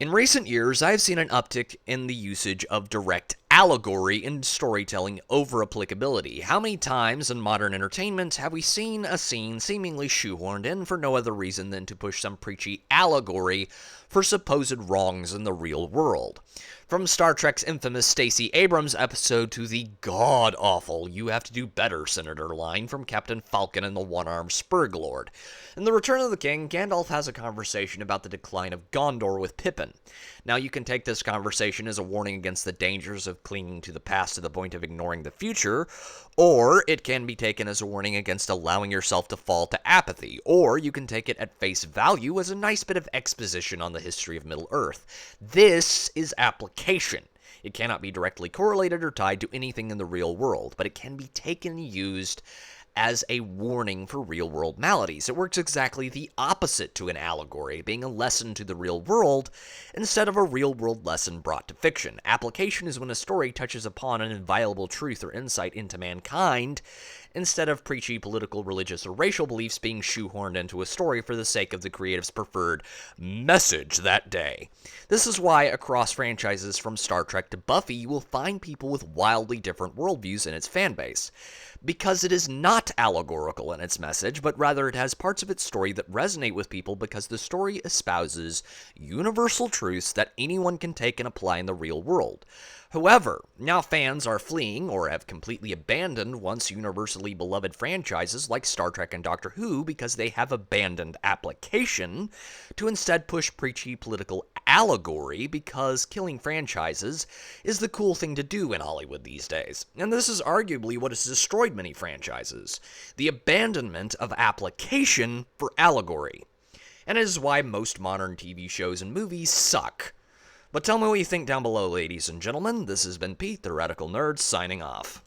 In recent years, I have seen an uptick in the usage of direct allegory in storytelling over applicability. How many times in modern entertainment have we seen a scene seemingly shoehorned in for no other reason than to push some preachy allegory for supposed wrongs in the real world? From Star Trek's infamous Stacey Abrams episode to the god-awful "You have to do better, Senator" line from Captain Falcon and the One-Armed Spurglord. In The Return of the King, Gandalf has a conversation about the decline of Gondor with Pippin. Now, you can take this conversation as a warning against the dangers of clinging to the past to the point of ignoring the future, or it can be taken as a warning against allowing yourself to fall to apathy, or you can take it at face value as a nice bit of exposition on the history of Middle-earth. This is application. It cannot be directly correlated or tied to anything in the real world, but it can be taken and used as a warning for real-world maladies. It works exactly the opposite to an allegory, being a lesson to the real world instead of a real-world lesson brought to fiction. Application is when a story touches upon an inviolable truth or insight into mankind, instead of preachy political, religious, or racial beliefs being shoehorned into a story for the sake of the creative's preferred message that day. This is why across franchises from Star Trek to Buffy, you will find people with wildly different worldviews in its fanbase. Because it is not allegorical in its message, but rather it has parts of its story that resonate with people because the story espouses universal truths that anyone can take and apply in the real world. However, now fans are fleeing or have completely abandoned once universally beloved franchises like Star Trek and Doctor Who because they have abandoned application to instead push preachy political allegory because killing franchises is the cool thing to do in Hollywood these days. And this is arguably what has destroyed many franchises: the abandonment of application for allegory. And it is why most modern TV shows and movies suck. But tell me what you think down below, ladies and gentlemen. This has been Pete, the Radical Nerd, signing off.